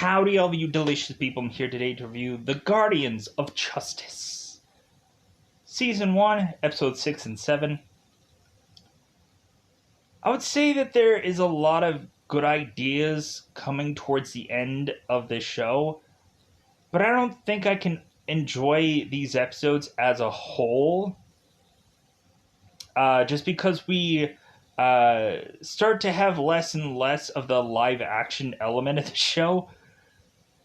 Howdy, all of you delicious people. I'm here today to review The Guardians of Justice. Season 1, Episodes 6 and 7. I would say that there is a lot of good ideas coming towards the end of this show, but I don't think I can enjoy these episodes as a whole. Just because we start to have less and less of the live action element of the show.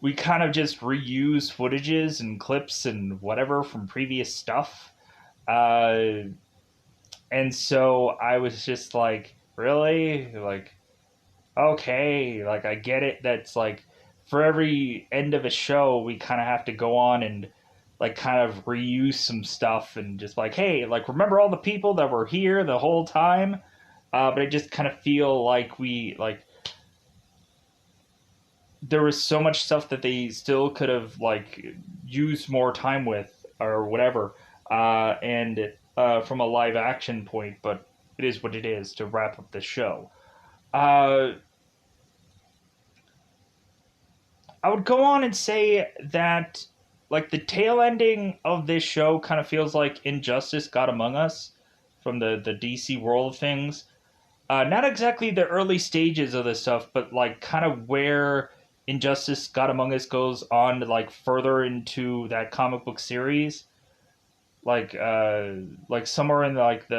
We kind of just reuse footages and clips and whatever from previous stuff. And so I was just like, really? Like, okay, like I get it. That's like, for every end of a show, we kind of have to go on and like kind of reuse some stuff and just like, hey, like remember all the people that were here the whole time? But I just kind of feel like there was so much stuff that they still could have like used more time with or whatever, and from a live action point. But it is what it is to wrap up the show. I would go on and say that like the tail ending of this show kind of feels like Injustice Got Among Us from the DC world of things. Not exactly the early stages of this stuff, but like kind of where Injustice God Among Us goes on to like further into that comic book series. Like somewhere in like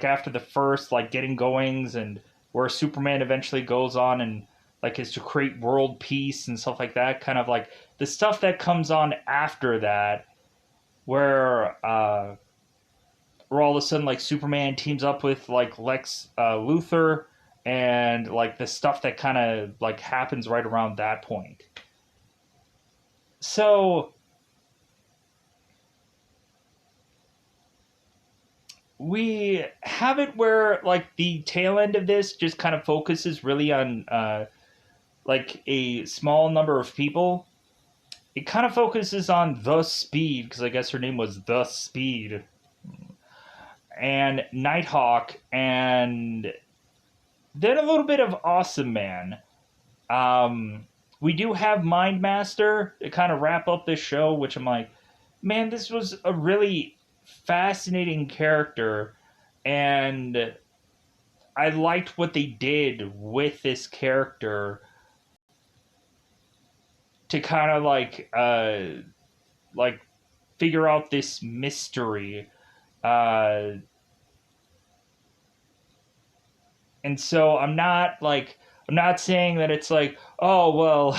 after the first like getting goings, and where Superman eventually goes on and like is to create world peace and stuff like that. Kind of like the stuff that comes on after that, where all of a sudden like Superman teams up with like Lex Luthor, and like the stuff that kind of like happens right around that point. So we have it where like the tail end of this just kind of focuses really on like a small number of people. It kind of focuses on the Speed, because I guess her name was the Speed, and Nighthawk, and then a little bit of Awesome Man. We do have Mindmaster to kind of wrap up this show, which I'm like, man, this was a really fascinating character, and I liked what they did with this character to kind of like figure out this mystery. And so I'm not saying that it's like, oh well,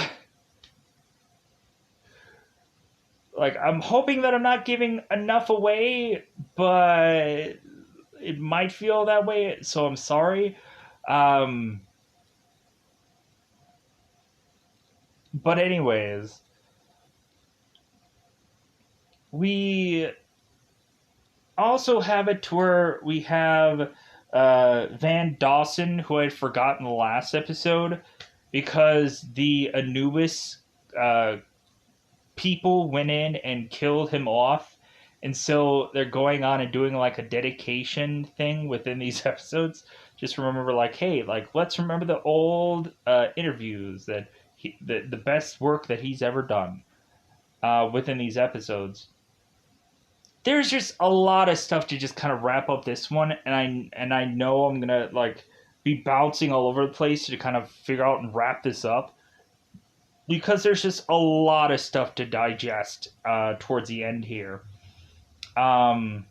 like I'm hoping that I'm not giving enough away, but it might feel that way, so I'm sorry. But anyways, we also have it to where we have Van Dawson, who I'd forgotten the last episode, because the Anubis people went in and killed him off. And so they're going on and doing like a dedication thing within these episodes. Just remember, like, hey, like let's remember the old interviews that the best work that he's ever done within these episodes. There's just a lot of stuff to just kind of wrap up this one, and I know I'm gonna like be bouncing all over the place to kind of figure out and wrap this up, because there's just a lot of stuff to digest towards the end here. But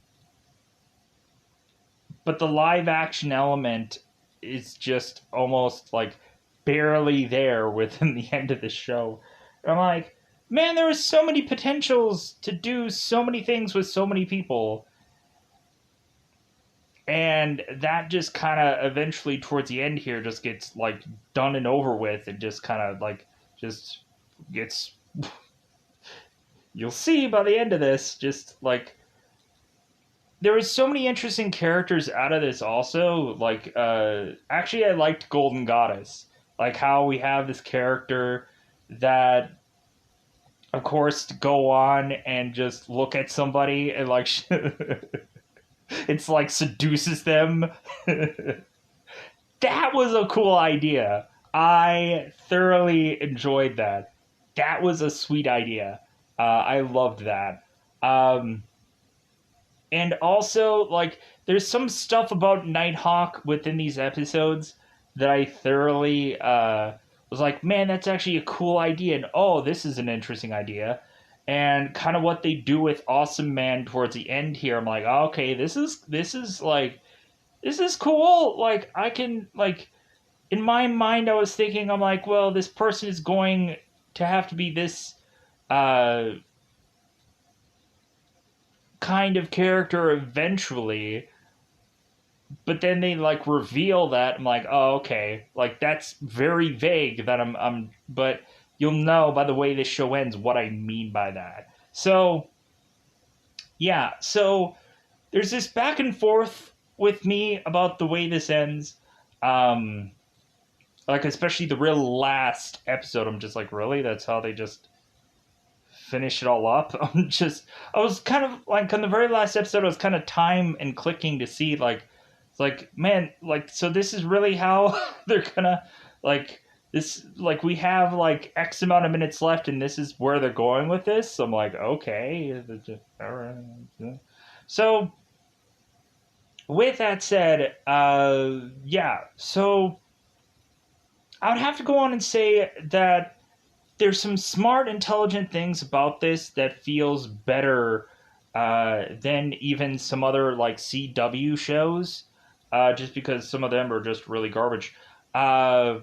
the live action element is just almost like barely there within the end of the show. And I'm like, man, there was so many potentials to do so many things with so many people. And that just kind of eventually towards the end here just gets like done and over with, and just kind of like just gets you'll see by the end of this, just like there was so many interesting characters out of this also. Like actually I liked Golden Goddess, like how we have this character that of course to go on and just look at somebody and like it's like seduces them. That was a cool idea. I thoroughly enjoyed that. That was a sweet idea. I loved that. Um, and also, like, there's some stuff about Nighthawk within these episodes that I thoroughly was like, man, that's actually a cool idea, and oh, this is an interesting idea. And kind of what they do with Awesome Man towards the end here, I'm like, okay, this is cool. Like, I can, like, in my mind, I was thinking, I'm like, well, this person is going to have to be this uh, kind of character eventually, but then they like reveal that. I'm like, oh, okay, like that's very vague. That but you'll know by the way this show ends what I mean by that. So yeah, so there's this back and forth with me about the way this ends. Um, like especially the real last episode, I'm just like, really? That's how they just finish it all up? I was kind of like on the very last episode, I was kind of time and clicking to see like, it's like, man, like, so this is really how they're gonna, like, this, like, we have like X amount of minutes left and this is where they're going with this. So I'm like, okay, all right. So with that said, yeah, so I would have to go on and say that there's some smart, intelligent things about this that feels better than even some other like CW shows, just because some of them are just really garbage. Uh,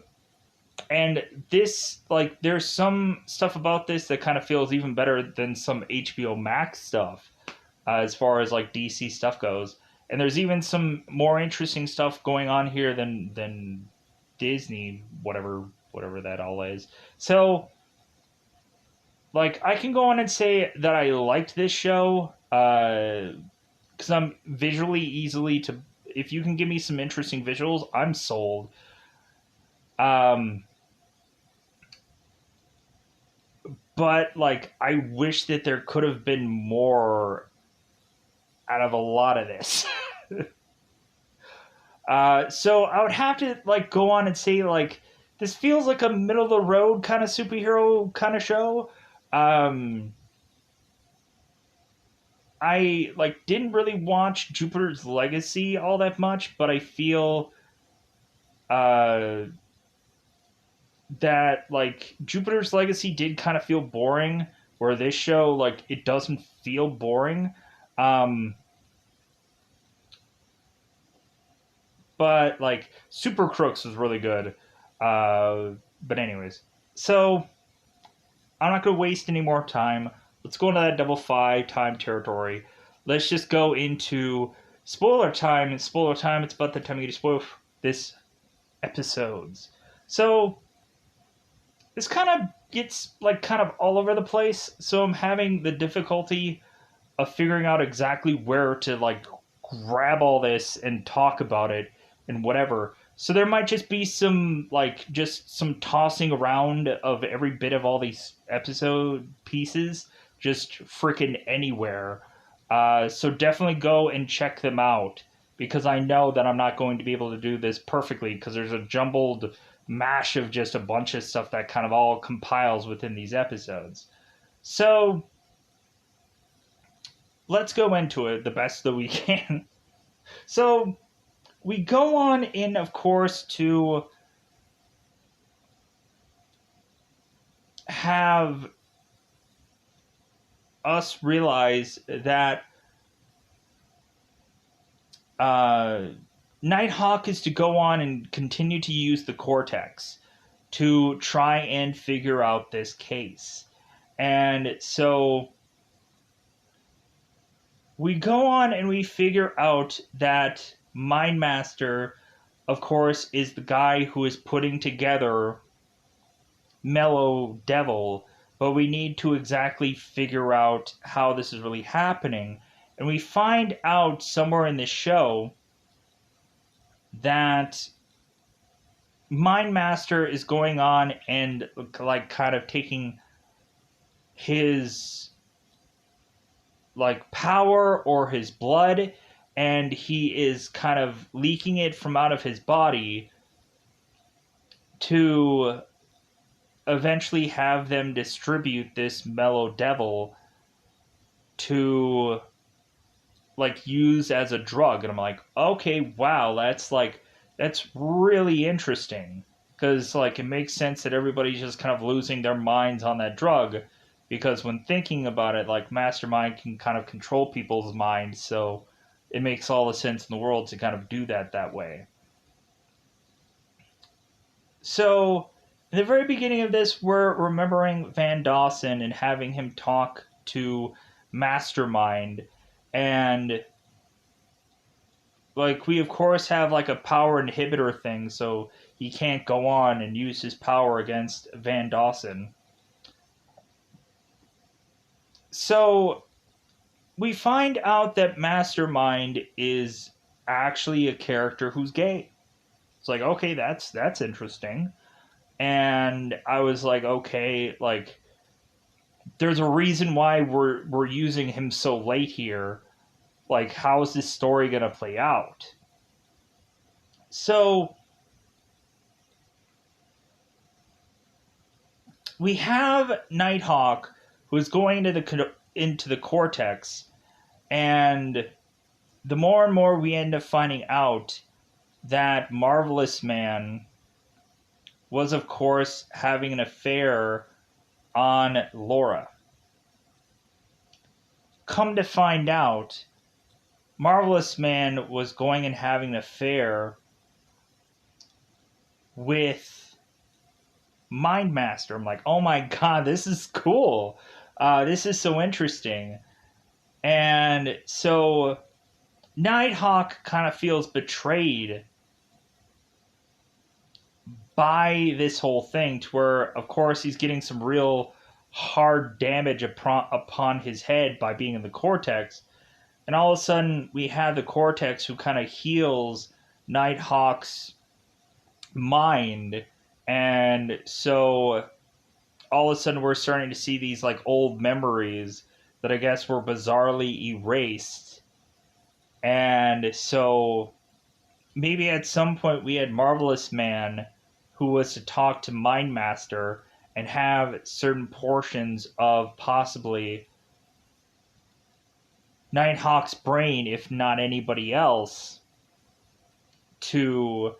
and this, like, there's some stuff about this that kind of feels even better than some HBO Max stuff, as far as like DC stuff goes. And there's even some more interesting stuff going on here than Disney, whatever that all is. So like I can go on and say that I liked this show because I'm visually easily to. If you can give me some interesting visuals, I'm sold. Um, but like I wish that there could have been more out of a lot of this. So I would have to like go on and say like this feels like a middle of the road kind of superhero kind of show. Um, I like didn't really watch Jupiter's Legacy all that much, but I feel uh that like Jupiter's Legacy did kind of feel boring, where this show like it doesn't feel boring. Um but like Super Crooks was really good. But anyways, so I'm not gonna waste any more time. Let's go into that double five time territory. Let's just go into spoiler time. And spoiler time, it's about the time you get to spoil this episodes. So this kind of gets like kind of all over the place. So I'm having the difficulty of figuring out exactly where to like grab all this and talk about it and whatever. So there might just be some like just some tossing around of every bit of all these episode pieces just freaking anywhere. So definitely go and check them out because I know that I'm not going to be able to do this perfectly because there's a jumbled mash of just a bunch of stuff that kind of all compiles within these episodes. So let's go into it the best that we can. So we go on in, of course, to have us realize that uh, Nighthawk is to go on and continue to use the Cortex to try and figure out this case. And so we go on and we figure out that Mindmaster, of course, is the guy who is putting together Mellow Devil, but we need to exactly figure out how this is really happening. And we find out somewhere in this show that Mindmaster is going on and like kind of taking his like power or his blood and he is kind of leaking it from out of his body to eventually have them distribute this mellow devil to like use as a drug. And I'm like, okay, wow, that's really interesting, because like it makes sense that everybody's just kind of losing their minds on that drug, because when thinking about it, like Mastermind can kind of control people's minds, so it makes all the sense in the world to kind of do that way. So in the very beginning of this, we're remembering Van Dawson and having him talk to Mastermind, and like we of course have like a power inhibitor thing, so he can't go on and use his power against Van Dawson. So we find out that Mastermind is actually a character who's gay. It's like, okay, that's interesting. And I was like, okay, like there's a reason why we're using him so late here. Like, how is this story gonna play out? So we have Nighthawk, who is going into the cortex, and the more and more we end up finding out that Marvelous Man was, of course, having an affair on Laura. Come to find out, Marvelous Man was going and having an affair with Mindmaster. I'm like, oh my god, this is cool. This is so interesting. And so Nighthawk kind of feels betrayed by this whole thing, to where, of course, he's getting some real hard damage upon his head by being in the cortex. And all of a sudden, we have the cortex who kind of heals Nighthawk's mind. And so all of a sudden, we're starting to see these like old memories that I guess were bizarrely erased. And so maybe at some point we had Marvelous Man who was to talk to Mindmaster and have certain portions of possibly Nighthawk's brain, if not anybody else, to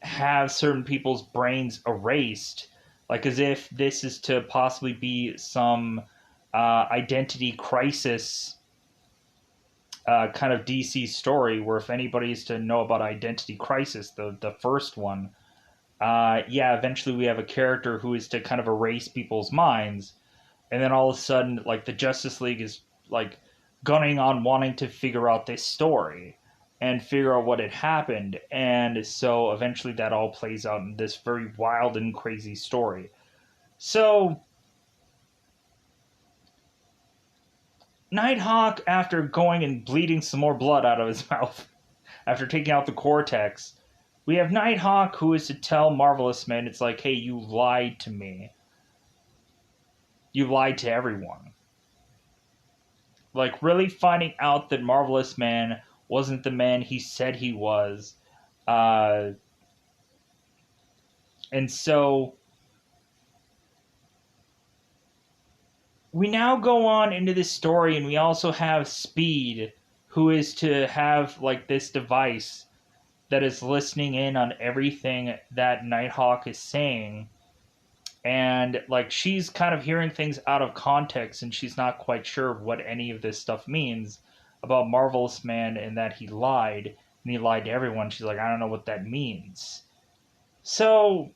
have certain people's brains erased. Like, as if this is to possibly be some identity crisis kind of DC story, where if anybody's to know about Identity Crisis, the first one, yeah, eventually we have a character who is to kind of erase people's minds, and then all of a sudden, like, the Justice League is like gunning on wanting to figure out this story and figure out what had happened, and so eventually that all plays out in this very wild and crazy story. So Nighthawk, after going and bleeding some more blood out of his mouth, after taking out the cortex, we have Nighthawk who is to tell Marvelous Man, it's like, hey, you lied to me. You lied to everyone. Like, really finding out that Marvelous Man wasn't the man he said he was. And so we now go on into this story, and we also have Speed, who is to have like this device that is listening in on everything that Nighthawk is saying. And like, she's kind of hearing things out of context, and she's not quite sure what any of this stuff means about Marvelous Man, and that he lied, and he lied to everyone. She's like, I don't know what that means. So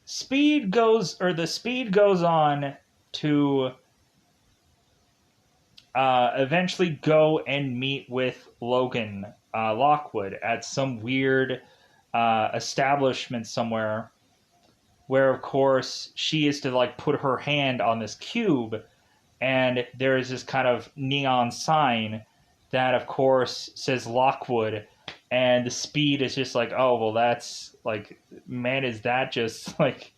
the speed goes on to eventually go and meet with Logan Lockwood at some weird establishment somewhere, where of course she is to like put her hand on this cube, and there is this kind of neon sign that of course says Lockwood, and the Speed is just like, oh well, that's like, man, is that just like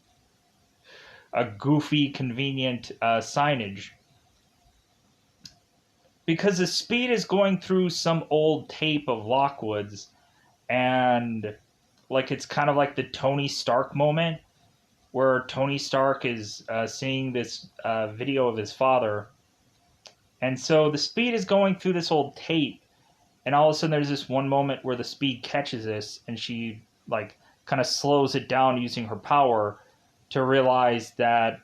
a goofy convenient signage, because the Speed is going through some old tape of Lockwood's, and like it's kind of like the Tony Stark moment where Tony Stark is seeing this video of his father, and so the Speed is going through this old tape, and all of a sudden there's this one moment where the Speed catches this, and she like kind of slows it down using her power to realize that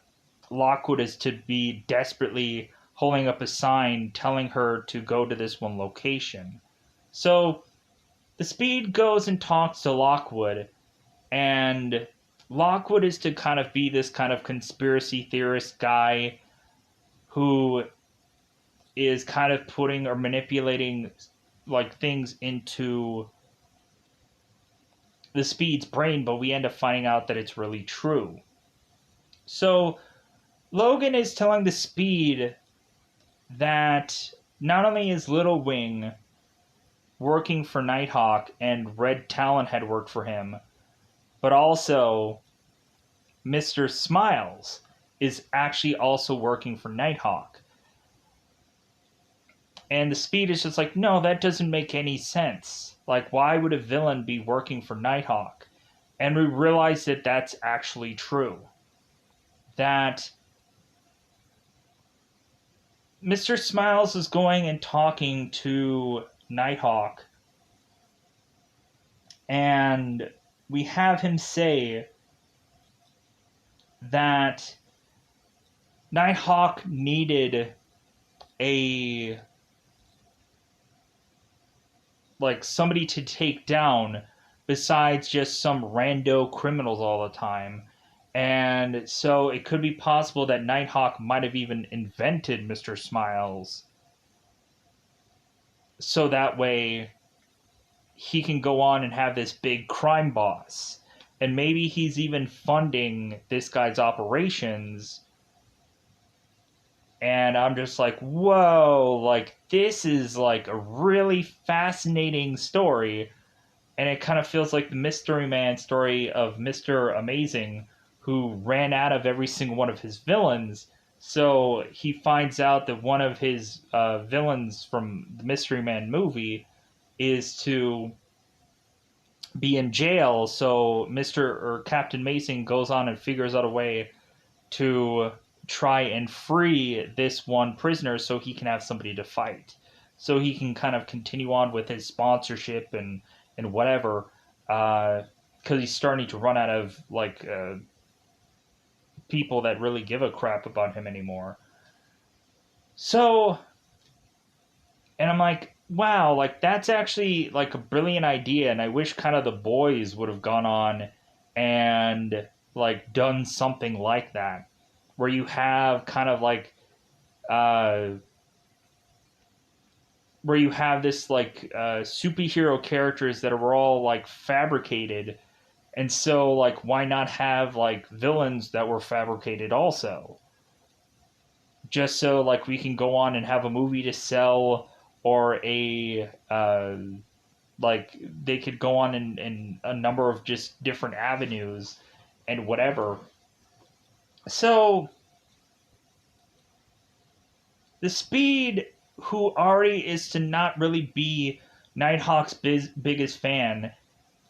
Lockwood is to be desperately holding up a sign telling her to go to this one location. So the Speed goes and talks to Lockwood, and Lockwood is to kind of be this kind of conspiracy theorist guy who is kind of putting or manipulating like things into the Speed's brain, but we end up finding out that it's really true. So Logan is telling the Speed that not only is Little Wing working for Nighthawk and Red Talon had worked for him, but also Mr. Smiles is actually also working for Nighthawk. And the Speed is just like, no, that doesn't make any sense. Like, why would a villain be working for Nighthawk? And we realize that that's actually true. That Mr. Smiles is going and talking to Nighthawk, and we have him say that Nighthawk needed a like somebody to take down besides just some rando criminals all the time. And so it could be possible that Nighthawk might have even invented Mr. Smiles so that way he can go on and have this big crime boss. And maybe he's even funding this guy's operations. And I'm just like, whoa, like this is like a really fascinating story. And it kind of feels like the Mystery Man story of Mr. Amazing, who ran out of every single one of his villains. So he finds out that one of his villains from the Mystery Man movie is to be in jail. So Captain Amazing goes on and figures out a way to try and free this one prisoner so he can have somebody to fight. So he can kind of continue on with his sponsorship and whatever, because he's starting to run out of like people that really give a crap about him anymore. So, and I'm like, wow, like that's actually like a brilliant idea, and I wish kind of the boys would have gone on and like done something like that, where you have kind of like where you have this like superhero characters that are all like fabricated, and so like why not have like villains that were fabricated also, just so like we can go on and have a movie to sell, or a like they could go on in a number of just different avenues and whatever. So the Speed, who already is to not really be Nighthawk's biggest fan,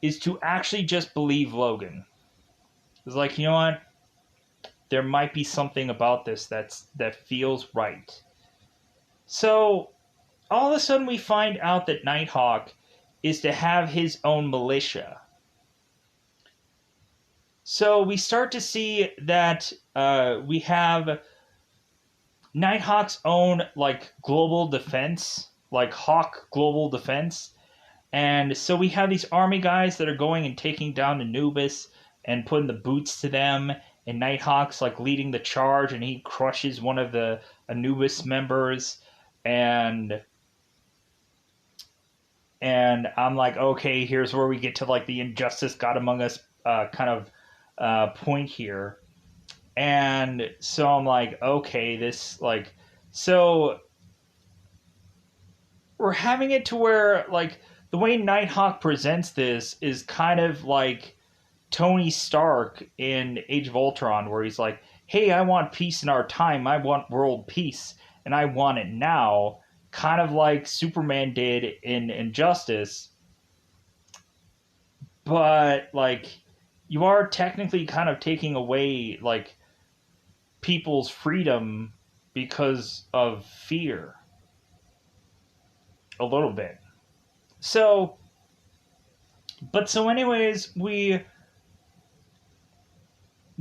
is to actually just believe Logan. It's like, you know what? There might be something about this that feels right. So all of a sudden we find out that Nighthawk is to have his own militia. So we start to see that we have Nighthawk's own like global defense, like Hawk Global Defense. And so we have these army guys that are going and taking down Anubis and putting the boots to them, and Nighthawk's like leading the charge, and he crushes one of the Anubis members, and I'm like, okay, here's where we get to like the Injustice God Among Us kind of point here. And so I'm like, okay, this like, so we're having it to where like the way Nighthawk presents this is kind of like Tony Stark in Age of Ultron, where he's like, hey, I want peace in our time, I want world peace, and I want it now, kind of like Superman did in Injustice. but like you are technically kind of taking away like people's freedom because of fear a little bit. So, but so anyways, we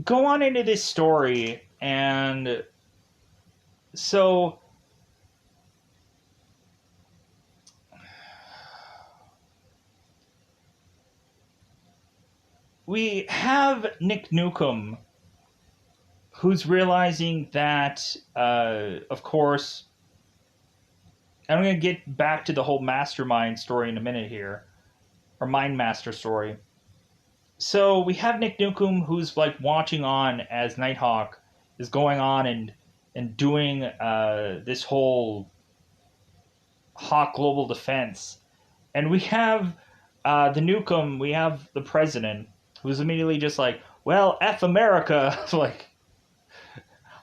go on into this story, and so we have Nick Nukem, who's realizing that, of course, I'm going to get back to the whole mastermind story in a minute here, or mind master story. So we have Nick Nukem, who's like watching on as Nighthawk is going on and doing this whole Hawk Global Defense, and we have the Nukem, we have the president, who's immediately just like, well, F America, like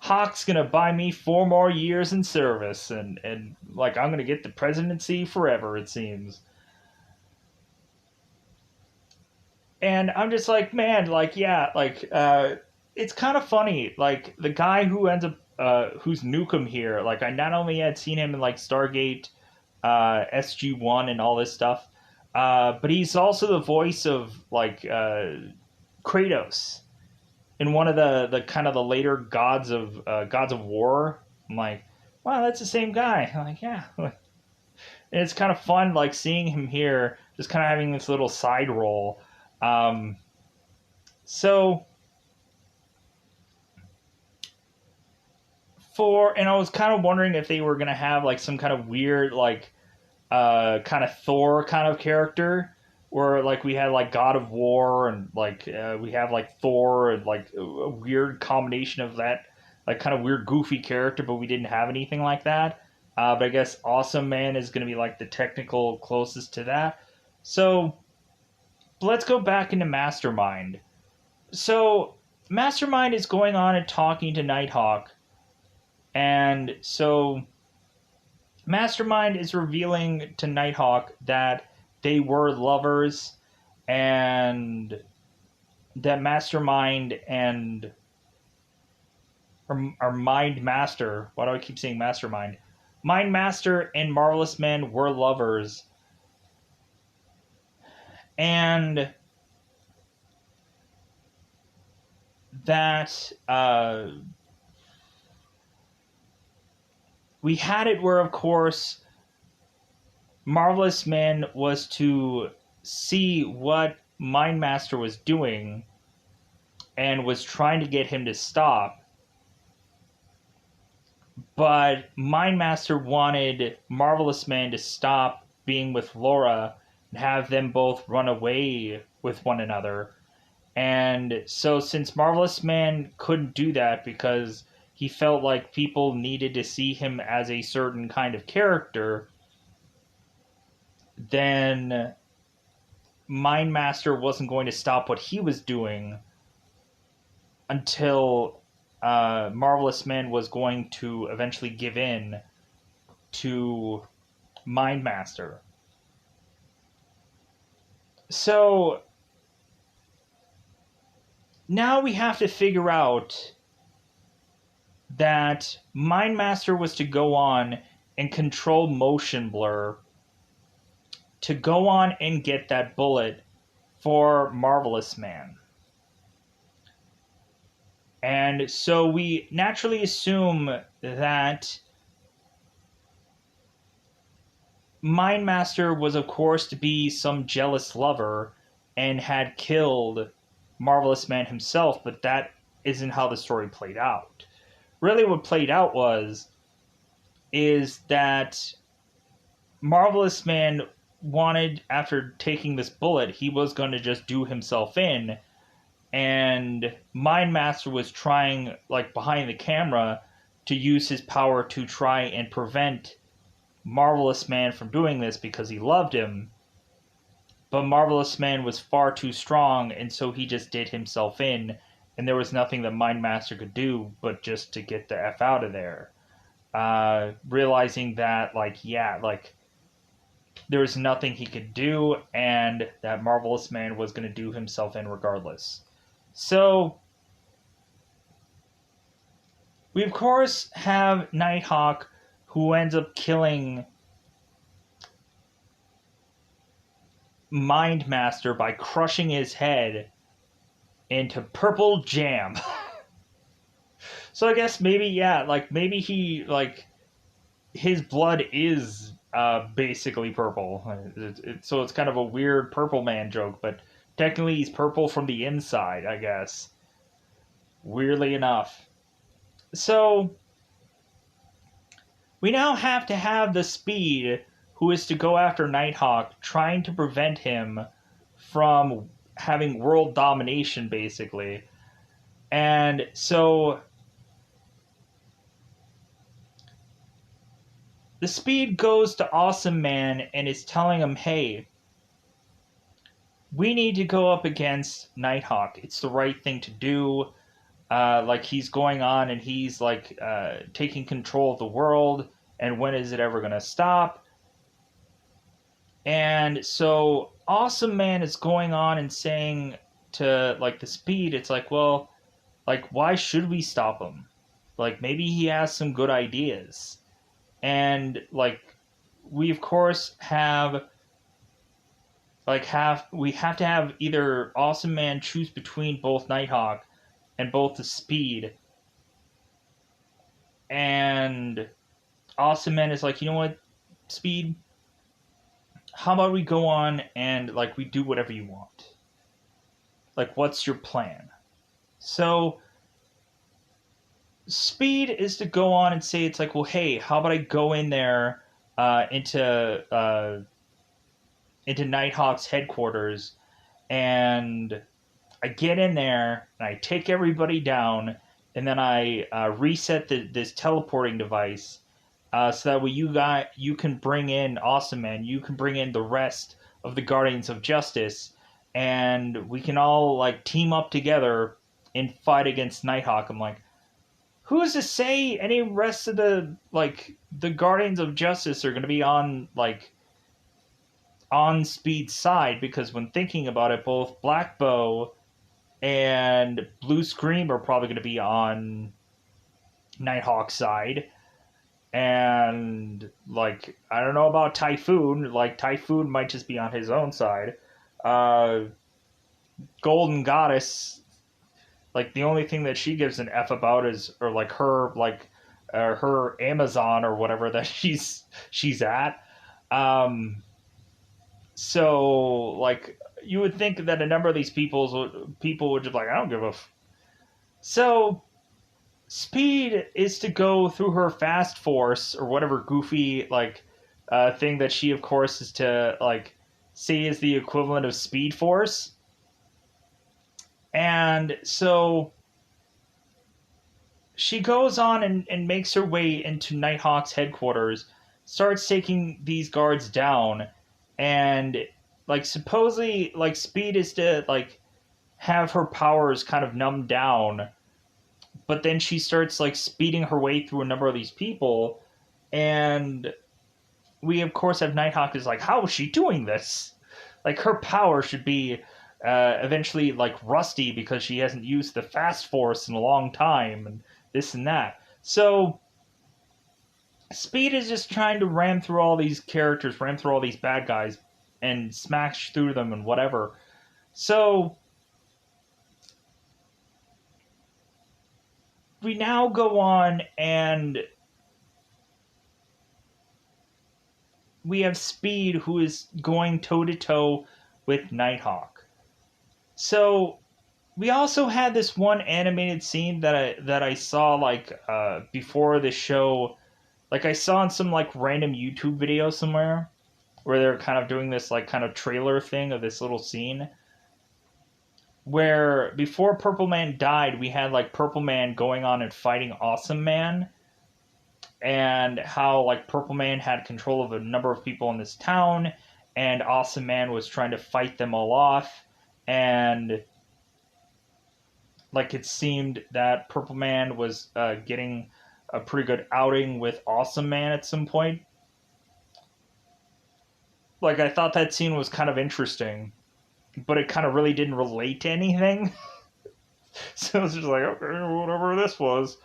Hawk's gonna buy me 4 more years in service, and like I'm gonna get the presidency forever, it seems. And I'm just like, man, like yeah, like it's kind of funny, like the guy who ends up who's Nukem here, like I not only had seen him in like Stargate, SG-1 and all this stuff, but he's also the voice of like Kratos in one of the kind of the later Gods of War. I'm like, wow, that's the same guy. I'm like, yeah. And it's kind of fun, like seeing him here, just kind of having this little side role. Um, so and I was kind of wondering if they were gonna have like some kind of weird like kind of Thor kind of character, where like we had like God of War and like we have like Thor and like a weird combination of that, like kind of weird goofy character, but we didn't have anything like that. But I guess Awesome Man is going to be like the technical closest to that. So let's go back into Mastermind. So Mastermind is going on and talking to Nighthawk, and so Mastermind is revealing to Nighthawk that they were lovers, and that Mastermind and or Mind Master. Why do I keep saying Mastermind? Mind Master and Marvelous Man were lovers, and that we had it where, of course, Marvelous Man was to see what Mind Master was doing and was trying to get him to stop. But Mind Master wanted Marvelous Man to stop being with Laura and have them both run away with one another. And so, since Marvelous Man couldn't do that because he felt like people needed to see him as a certain kind of character, then Mind Master wasn't going to stop what he was doing until Marvelous Man was going to eventually give in to Mind Master. So now we have to figure out that Mind Master was to go on and control motion blur to go on and get that bullet for Marvelous Man. And so we naturally assume that Mind Master was, of course, to be some jealous lover and had killed Marvelous Man himself, but that isn't how the story played out. Really, what played out is that Marvelous Man wanted, after taking this bullet, he was going to just do himself in, and Mind Master was trying, like behind the camera, to use his power to try and prevent Marvelous Man from doing this because he loved him. But Marvelous Man was far too strong, and so he just did himself in, and there was nothing that Mind Master could do but just to get the F out of there. Realizing that, like, yeah, like, there was nothing he could do, and that Marvelous Man was going to do himself in regardless. So, we of course have Nighthawk, who ends up killing Mindmaster by crushing his head into purple jam. So I guess maybe, yeah, like maybe he, like, his blood is basically purple. So it's kind of a weird Purple Man joke, but technically he's purple from the inside, I guess. Weirdly enough. So we now have to have the Speed, who is to go after Nighthawk, trying to prevent him from having world domination, basically. And so the Speed goes to Awesome Man and is telling him, hey, we need to go up against Nighthawk. It's the right thing to do. Like, he's going on and he's, like, taking control of the world, and when is it ever going to stop? And so Awesome Man is going on and saying to, like, the Speed, it's like, well, like, why should we stop him? Like, maybe he has some good ideas. And, like, we of course have, like, we have to have either Awesome Man choose between both Nighthawk and both the Speed. And Awesome Man is like, you know what, Speed? How about we go on and, like, we do whatever you want? Like, what's your plan? So Speed is to go on and say, it's like, well, hey, how about I go in there into Nighthawk's headquarters, and I get in there and I take everybody down, and then I reset this teleporting device, so that way you can bring in Awesome Man, you can bring in the rest of the Guardians of Justice, and we can all, like, team up together and fight against Nighthawk. I'm like, who's to say any rest of the Guardians of Justice are going to be on Speed's side? Because when thinking about it, both Black Bow and Blue Scream are probably going to be on Nighthawk's side. And, like, I don't know about Typhoon. Like, Typhoon might just be on his own side. Uh, Golden Goddess, like, the only thing that she gives an F about is, or like her Amazon or whatever that she's at. Um, so, like, you would think that a number of these people would just, like, I don't give a. So Speed is to go through her fast force or whatever goofy, like, thing that she of course is to, like, say is the equivalent of Speed Force. And so she goes on and makes her way into Nighthawk's headquarters, starts taking these guards down, and, like, supposedly, like, Speed is to, like, have her powers kind of numbed down, but then she starts, like, speeding her way through a number of these people, and we of course have Nighthawk is like, how is she doing this? Like, her power should be eventually, like, rusty because she hasn't used the fast force in a long time, and this and that. So Speed is just trying to ram through all these characters, ram through all these bad guys, and smash through them and whatever. So we now go on and we have Speed, who is going toe to toe with Nighthawk. So we also had this one animated scene that I saw, like, before the show. Like, I saw in some, like, random YouTube video somewhere where they're kind of doing this, like, kind of trailer thing of this little scene where before Purple Man died, we had, like, Purple Man going on and fighting Awesome Man, and how, like, Purple Man had control of a number of people in this town, and Awesome Man was trying to fight them all off, and, like, it seemed that Purple Man was getting a pretty good outing with Awesome Man at some point. like I thought that scene was kind of interesting, but it kind of really didn't relate to anything. So it's just like, okay, whatever this was.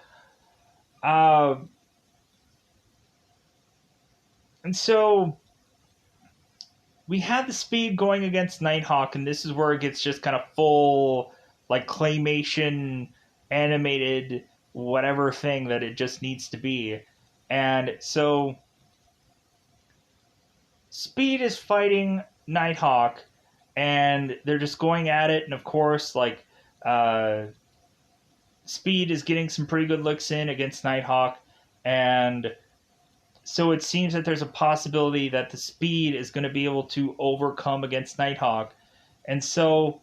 Uh, and so we had the Speed going against Nighthawk, and this is where it gets just kind of full, like, claymation, animated, whatever thing that it just needs to be. And so Speed is fighting Nighthawk, and they're just going at it, and of course, like, uh, Speed is getting some pretty good looks in against Nighthawk, and so it seems that there's a possibility that the Speed is going to be able to overcome against Nighthawk. And so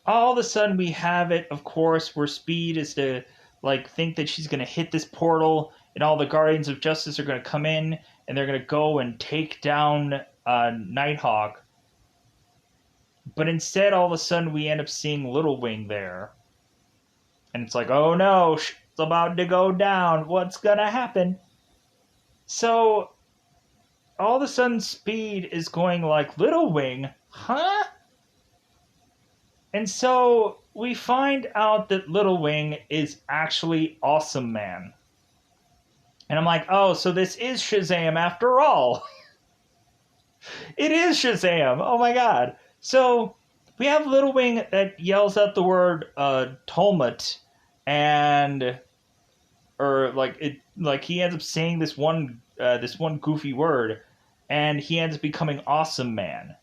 all of a sudden we have it, of course, where Speed is to like think that she's going to hit this portal, and all the Guardians of Justice are going to come in, and they're going to go and take down Nighthawk. But instead, all of a sudden, we end up seeing Little Wing there. And it's like, oh no, it's about to go down. What's going to happen? So all of a sudden, Speed is going like, Little Wing? Huh? And so we find out that Little Wing is actually Awesome Man. And I'm like, oh, so this is Shazam after all. It is Shazam. Oh my god. So we have Little Wing that yells out the word Tolmut, and or like it like he ends up saying this one goofy word, and he ends up becoming Awesome Man.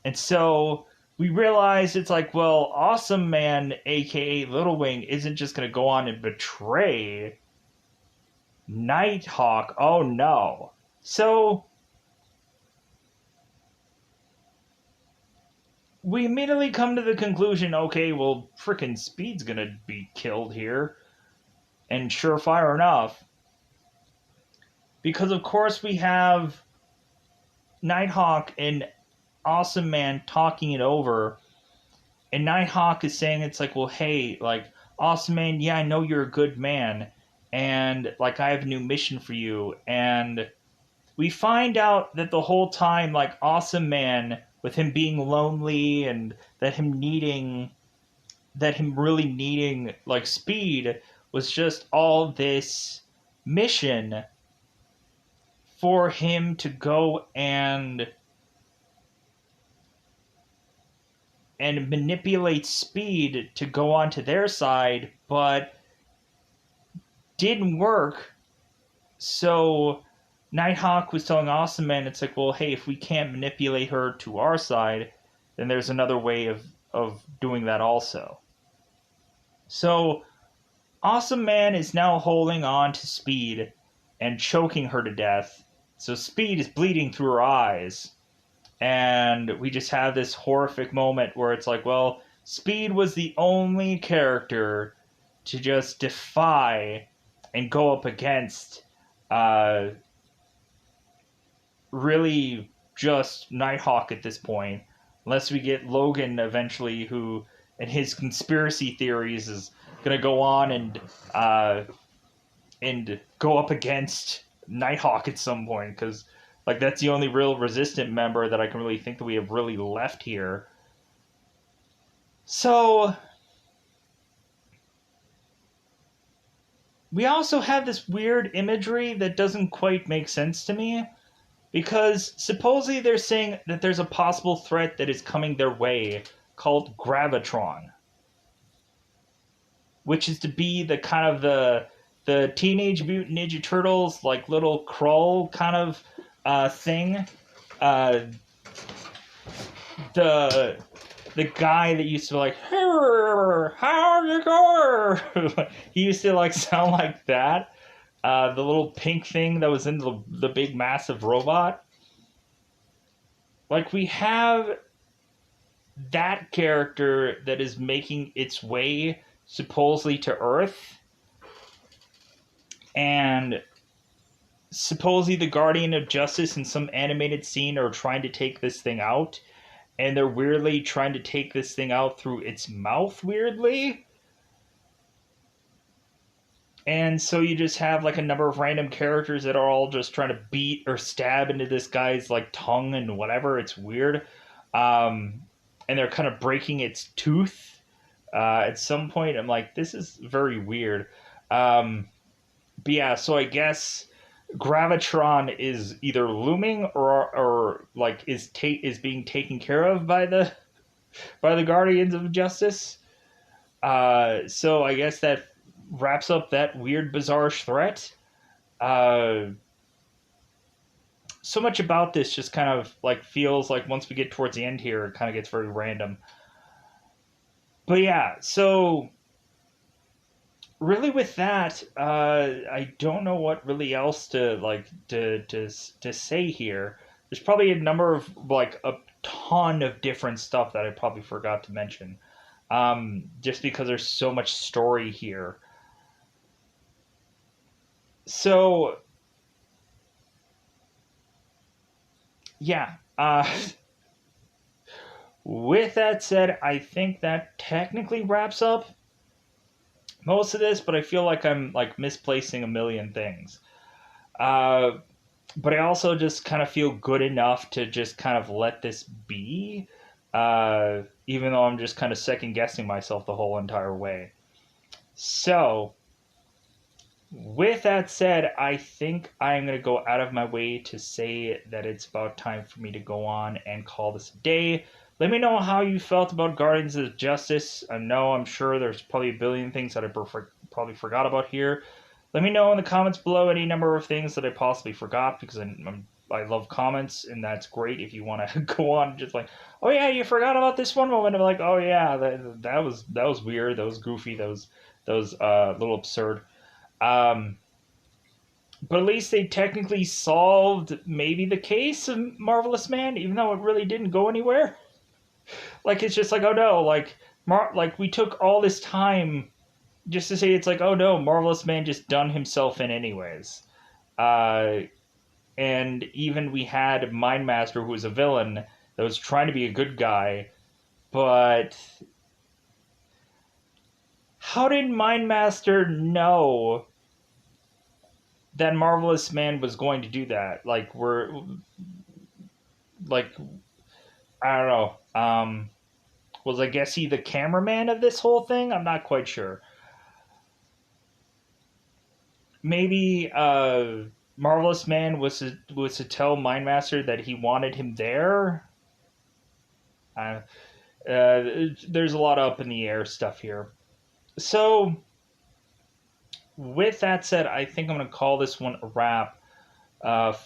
And so we realize it's like, well, Awesome Man, aka Little Wing, isn't just going to go on and betray Nighthawk. Oh no. So we immediately come to the conclusion, okay, well, frickin' Speed's going to be killed here. And surefire enough. Because, of course, we have Nighthawk and Awesome Man talking it over, and Nighthawk is saying, it's like, well, hey, like, Awesome Man, yeah, I know you're a good man, and, like, I have a new mission for you, and we find out that the whole time, like, Awesome Man, with him being lonely, and that him really needing, like, Speed, was just all this mission for him to go and manipulate Speed to go onto their side, but didn't work. So Nighthawk was telling Awesome Man, it's like, well, hey, if we can't manipulate her to our side, then there's another way of doing that also. So Awesome Man is now holding on to Speed and choking her to death. So Speed is bleeding through her eyes. And we just have this horrific moment where it's like, well, Speed was the only character to just defy and go up against really just Nighthawk at this point. Unless we get Logan eventually, who, in his conspiracy theories, is going to go on and go up against Nighthawk at some point, because like that's the only real resistant member that I can really think that we have really left here. So we also have this weird imagery that doesn't quite make sense to me, because supposedly they're saying that there's a possible threat that is coming their way called Gravitron, which is to be the kind of the Teenage Mutant Ninja Turtles, like little Krull kind of thing. The guy that used to be like, how you going? He used to like sound like that. The little pink thing that was in the big massive robot. Like we have that character that is making its way supposedly to Earth, and supposedly the Guardian of Justice in some animated scene are trying to take this thing out, and they're weirdly trying to take this thing out through its mouth, weirdly. And so you just have like a number of random characters that are all just trying to beat or stab into this guy's like tongue and whatever. It's weird. Um, and they're kind of breaking its tooth. At some point, I'm like, this is very weird. Um, but yeah, so I guess Gravitron is either looming or like is being taken care of by the Guardians of Justice. So I guess that wraps up that weird, bizarre threat. Uh, so much about this just kind of like feels like once we get towards the end here, it kind of gets very random. But yeah, so really with that, I don't know what really else to like to say here. There's probably a number of like a ton of different stuff that I probably forgot to mention. Just because there's so much story here. So yeah, with that said, I think that technically wraps up most of this, but I feel like I'm like misplacing a million things. Uh, but I also just kind of feel good enough to just kind of let this be, even though I'm just kind of second guessing myself the whole entire way. So, with that said, I think I'm going to go out of my way to say that it's about time for me to go on and call this a day. Let me know how you felt about Guardians of Justice. I know I'm sure there's probably a billion things that I probably forgot about here. Let me know in the comments below any number of things that I possibly forgot because I love comments and that's great if you want to go on and just like, oh yeah, you forgot about this one moment. I'm like, oh yeah, that was weird, that was goofy, that was a little absurd. Um, but at least they technically solved maybe the case of Marvelous Man, even though it really didn't go anywhere. Like it's just like, oh no, like we took all this time just to say it's like, oh no, Marvelous Man just done himself in anyways. Uh, and even we had Mindmaster, who was a villain that was trying to be a good guy, but how did Mindmaster know that Marvelous Man was going to do that? Like I don't know. Was I guess he the cameraman of this whole thing? I'm not quite sure. Maybe Marvelous Man was to tell Mindmaster that he wanted him there. Uh, there's a lot of up in the air stuff here. So with that said, I think I'm going to call this one a wrap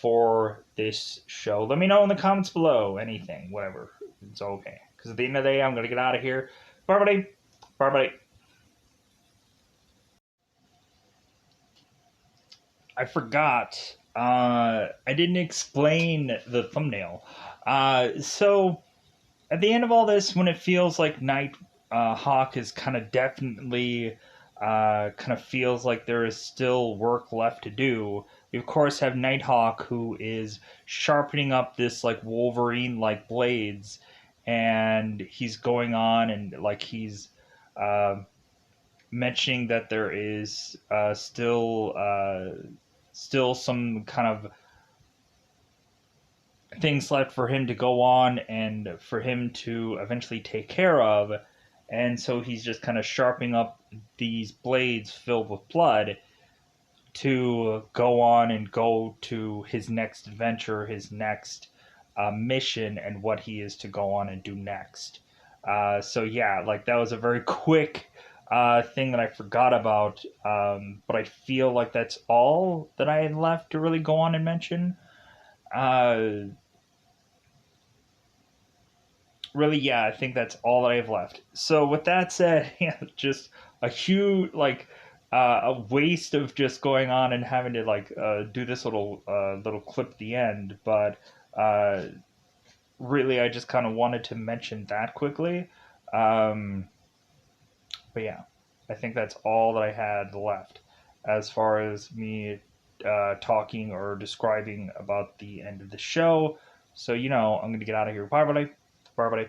for this show. Let me know in the comments below anything, whatever. It's okay. Because at the end of the day, I'm going to get out of here. Bye, buddy. Bye, buddy. I forgot. I didn't explain the thumbnail. So at the end of all this, when it feels like Night Hawk is kind of definitely kind of feels like there is still work left to do. We of course have Nighthawk who is sharpening up this like Wolverine like blades, and he's going on and like he's uh, mentioning that there is still some kind of things left for him to go on and for him to eventually take care of. And so he's just kind of sharpening up these blades filled with blood to go on and go to his next adventure, his next mission, and what he is to go on and do next. So yeah, like that was a very quick thing that I forgot about, but I feel like that's all that I had left to really go on and mention. Uh, Really, yeah, I think that's all that I have left. So with that said, yeah, just a huge a waste of just going on and having to do this little clip at the end, but uh, really, I just kind of wanted to mention that quickly. Um, but yeah, I think that's all that I had left as far as me talking or describing about the end of the show. So I'm going to get out of here. Bye, everybody. Bye, everybody.